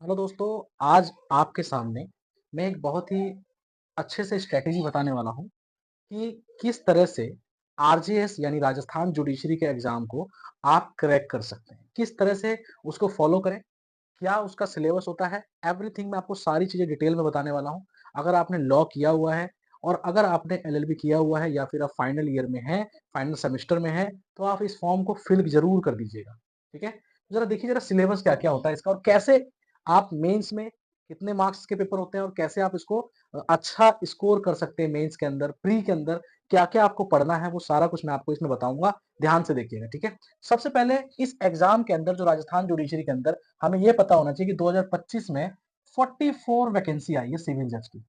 Hello दोस्तों, आज आपके सामने मैं एक बहुत ही अच्छे से स्ट्रैटेजी बताने वाला हूँ कि किस तरह से आरजेएस यानी राजस्थान जुडिशरी के एग्जाम को आप क्रैक कर सकते हैं। किस तरह से उसको फॉलो करें, क्या उसका सिलेबस होता है, एवरीथिंग मैं आपको सारी चीज़ें डिटेल में बताने वाला हूँ। अगर आपने लॉ किया हुआ है और अगर आपने एलएलबी किया हुआ है या फिर आप फाइनल ईयर में हैं, फाइनल सेमेस्टर में हैं, तो आप इस फॉर्म को फिल ज़रूर कर दीजिएगा, ठीक है? ज़रा देखिए ज़रा सिलेबस क्या-क्या होता है इसका और कैसे आप मेंस में कितने मार्क्स के पेपर होते हैं और कैसे आप इसको अच्छा स्कोर कर सकते हैं मेंस के अंदर, प्री के अंदर, क्या-क्या आपको पढ़ना है, वो सारा कुछ मैं आपको इसमें बताऊँगा। ध्यान से देखिएगा, ठीक है? सबसे पहले इस एग्ज़ाम के अंदर जो राजस्थान जुडिशरी के अंदर हमें ये पता होना चाहिए कि 2025 में 44 वैकेंसी आई है सिविल जज की,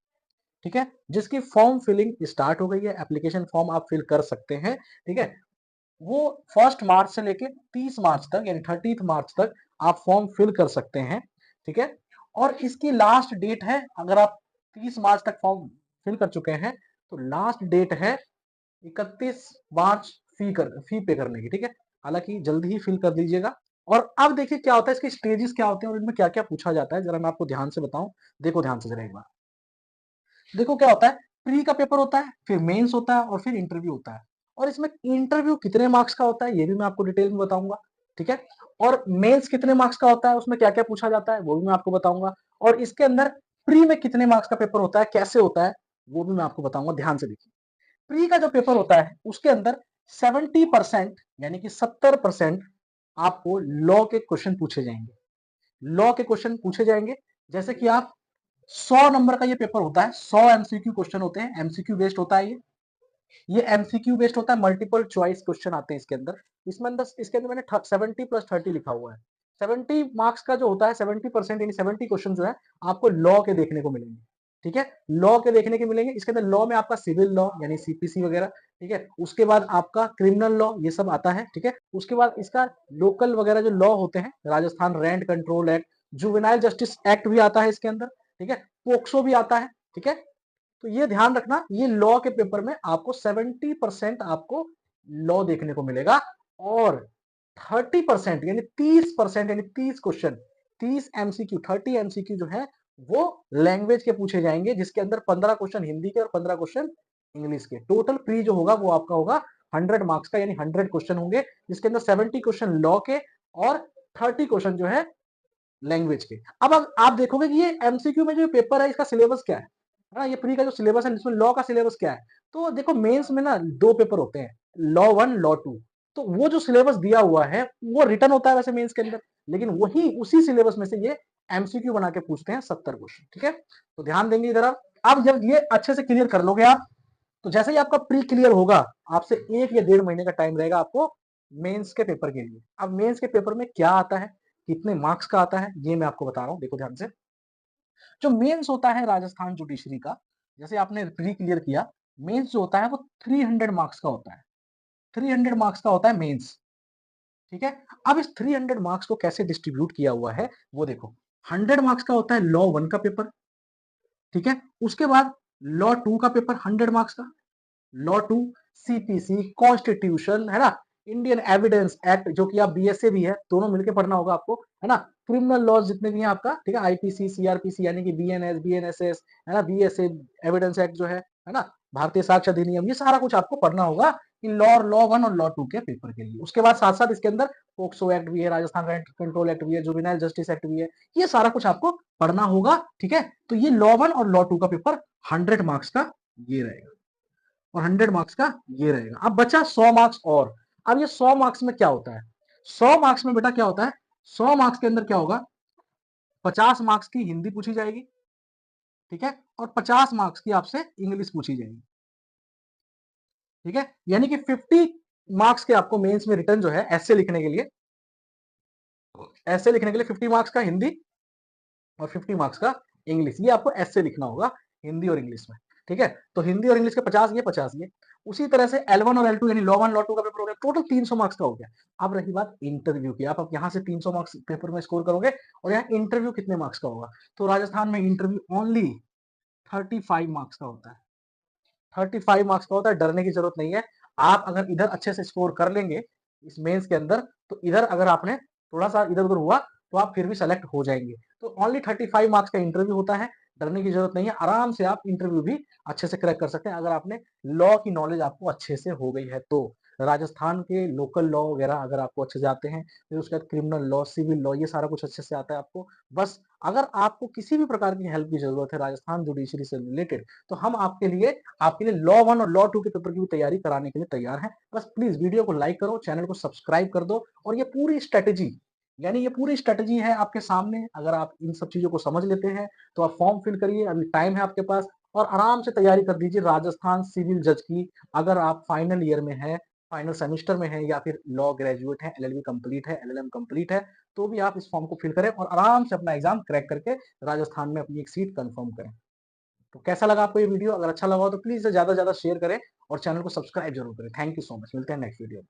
ठीक है? जिसकी फॉर्म फिलिंग स्टार्ट हो गई है, एप्लीकेशन फॉर्म आप फिल कर सकते हैं, ठीक है? वो 1 मार्च से लेके 30 मार्च तक यानी 30th मार्च तक आप फॉर्म फिल कर सकते हैं, ठीक है? और इसकी लास्ट डेट है, अगर आप 30 मार्च तक फॉर्म फिल कर चुके हैं, तो लास्ट डेट है 31 मार्च फी पे करने की, ठीक है? हालाँकि जल्दी ही फिल कर दीजिएगा। और अब देखिए क्या होता है, इसके स्टेजेस क्या होते हैं और इनमें क्या-क्या पूछा जाता है, ज़रा मैं आपको ध्यान से बताऊँ। देखो ध्यान से ज़रा एक बार। देखो क्या होता है, प्री का पेपर होता है, फिर मेंस होता है और फिर इंटरव्यू होता है। और इसमें इंटरव्यू कितने मार्क्स का होता है, ये भी मैं आपको डिटेल में बताऊँगा, ठीक है? और मेंस कितने मार्क्स का होता है, उसमें क्या-क्या पूछा जाता है, वो भी मैं आपको बताऊँगा। और इसके अंदर प्री में कितने मार्क्स का पेपर होता है, कैसे होता है, वो भी मैं आपको बताऊँगा, ध्यान से देखिए। प्री का जो पेपर होता है उसके अंदर 70% यानी कि 70% आपको लॉ के क्वेश्चन पूछे जाएंगे। लॉ के क्वेश्चन पूछे जाएंगे, जैसे कि आप 100 नंबर का ये पेपर होता है, 100 एमसीक्यू क्वेश्चन होते हैं, एमसीक्यू बेस्ड होता है ये एमसीक्यू बेस्ड होता है, मल्टीपल चॉइस क्वेश्चन आते हैं इसके अंदर। इसमें अंदर इसके अंदर मैंने 70+30 लिखा हुआ है। 70 मार्क्स का जो होता है, 70% यानी 70 क्वेश्चन जो है आपको लॉ के देखने को मिलेंगे, ठीक है? लॉ के देखने के मिलेंगे। इसके अंदर लॉ में आपका सिविल लॉ यानी सीपीसी वगैरह, ठीक है? उसके बाद आपका क्रिमिनल लॉ, ये सब आता है, ठीक है? उसके बाद इसका लोकल वगैरह जो लॉ होते हैं, Rajasthan rent control act, juvenile justice act भी आता है इसके अंदर, ठीक है? पोक्सो भी आता है, ठीक है? तो ये ध्यान रखना, ये लॉ के पेपर में आपको 70% आपको लॉ देखने को मिलेगा। और 30% यानी 30% यानी 30 क्वेश्चन, 30 एमसीक्यू, 30 एमसीक्यू जो है वो लैंग्वेज के पूछे जाएंगे, जिसके अंदर 15 क्वेश्चन हिंदी के और 15 क्वेश्चन इंग्लिश के। टोटल प्री जो होगा वो आपका होगा 100 मार्क्स का, यानी 100 क्वेश्चन होंगे, जिसके अंदर 70 क्वेश्चन लॉ के और 30 क्वेश्चन जो है लैंग्वेज के। अब आप देखोगे कि ये एमसीक्यू में जो पेपर है इसका सिलेबस क्या है ना? ये प्री का जो सिलेबस है, इसमें लॉ का सिलेबस क्या है? तो देखो मेंस में ना 2 पेपर होते हैं, लॉ 1 लॉ 2। तो वो जो सिलेबस दिया हुआ है वो रिटर्न होता है वैसे मेंस के अंदर, लेकिन वही उसी सिलेबस में से ये एमसीक्यू बना के पूछते हैं 70 क्वेश्चन, ठीक है? तो ध्यान देंगे इधर आप। अब जब ये अच्छे से क्लियर कर लोगे आप, तो जैसे ही आपका प्री क्लियर होगा, आपसे 1 या 1.5 महीने का टाइम रहेगा आपको मेंस के पेपर के लिए। अब मेंस के पेपर में क्या आता है, कितने मार्क्स का आता है, ये मैं आपको बता रहा हूँ, देखो ध्यान से। जो मेंस होता है राजस्थान जुडिशरी का, जैसे आपने प्री क्लियर किया, मेंस जो होता है वो 300 मार्क्स का होता है। 300 मार्क्स का होता है मेंस, ठीक है? अब इस 300 मार्क्स को कैसे डिस्ट्रीब्यूट किया हुआ है, वो देखो। 100 मार्क्स का होता है लॉ 1 का पेपर, ठीक है? उसके बाद लॉ 2 का पेपर 100 मार्क्स का, लॉ 2, सीपीसी, कॉन्स्टिट्यूशन, है ना? इंडियन एविडेंस एक्ट, जो कि आप बीएसए भी है, दोनों मिलके पढ़ना होगा आपको, है ना? क्रिमिनल लॉज जितने भी हैं आपका, ठीक है? आईपीसी, सीआरपीसी यानी कि बीएनएस, बीएनएसएस, है ना? बीएसए, एविडेंस एक्ट जो है ना? भारतीय साक्ष्य अधिनियम, ये सारा कुछ आपको पढ़ना होगा इन लॉ 1 और लॉ 2 के पेपर के लिए। उसके बाद साथ-साथ इसके अंदर पोक्सो एक्ट भी है, राजस्थान रेंट कंट्रोल एक्ट भी है, जुवेनाइल जस्टिस एक्ट भी है। ये सारा कुछ आपको पढ़ना होगा, ठीक है? तो ये लॉ 1 और लॉ 2 का पेपर 100 मार्क्स का ये रहेगा। और 100 मार्क्स का ये रहेगा। अब बचा 100 मार्क्स और। अब ये 100 मार्क्स में क्या होता है? 100 मार्क्स में बेटा क्या होता है? 100 मार्क्स के अंदर क्या होगा? 50 मार्क्स की हिंदी पूछी जाएगी, ठीक है? और 50 मार्क्स की आपसे इंग्लिश पूछी जाएगी, ठीक है? यानी कि 50 मार्क्स के आपको मेंस में रिटर्न जो है ऐसे लिखने के लिए, 50 मार्क्स का हिंदी और 50 मार्क्स का इंग्लिश, ये आपको ऐसे लिखना होगा हिंदी और इंग्लिश में, ठीक है? तो हिंदी और इंग्लिश के 50 ये 50 ये। उसी तरह से L1 और L2 यानी लॉ 1 लॉ 2 का पेपर हो गया, टोटल 300 मार्क्स का हो गया। अब रही बात इंटरव्यू की, आप अब यहाँ से 300 मार्क्स पेपर में स्कोर करोगे और यहाँ इंटरव्यू कितने मार्क्स का होगा? तो राजस्थान में इंटरव्यू ओनली 35 मार्क्स का होता है। 35 मार्क्स का होता है, डरने की जरूरत नहीं है। आप अगर इधर अच्छे से स्कोर कर लेंगे इस मेंस के अंदर, तो इधर अगर आपने थोड़ा सा इधर उधर हुआ तो आप फिर भी सेलेक्ट हो जाएँगे। तो ओनली 35 मार्क्स का इंटरव्यू होता है, डरने की ज़रूरत नहीं है, आराम से आप इंटरव्यू भी अच्छे से क्रैक कर सकते हैं अगर आपने लॉ की नॉलेज आपको अच्छे से हो गई है तो। राजस्थान के लोकल लॉ वगैरह अगर आपको अच्छे से आते हैं, फिर उसके बाद क्रिमिनल लॉ, सिविल लॉ ये सारा कुछ अच्छे से आता है आपको। बस अगर आपको किसी भी प्रकार की हेल्प की ज़रूरत है राजस्थान जुडिशरी से रिलेटेड, तो हम आपके लिए लॉ 1 और लॉ 2 के पेपर की भी तैयारी कराने के लिए तैयार हैं। बस प्लीज़ वीडियो को लाइक करो, चैनल को सब्सक्राइब कर दो और ये पूरी स्ट्रैटेजी ये पूरी स्ट्रैटेजी है आपके सामने। अगर आप इन सब चीज़ों को समझ लेते हैं, तो आप फॉर्म फिल करिए, अभी टाइम है आपके पास और आराम से तैयारी कर दीजिए राजस्थान सिविल जज की। अगर आप फाइनल ईयर में हैं, फाइनल सेमेस्टर में हैं या फिर लॉ ग्रेजुएट हैं, एलएलबी कंप्लीट है, एलएलएम कंप्लीट है, तो भी आप इस फॉर्म को फिल करें और आराम से अपना एग्ज़ाम क्रैक करके राजस्थान में अपनी एक सीट कन्फर्म करें। तो कैसा लगा आपको ये वीडियो? अगर अच्छा लगा हो तो प्लीज़ इसे ज़्यादा से ज़्यादा शेयर करें और चैनल को सब्सक्राइब ज़रूर करें। Thank you so much. मिलते हैं नेक्स्ट वीडियो में।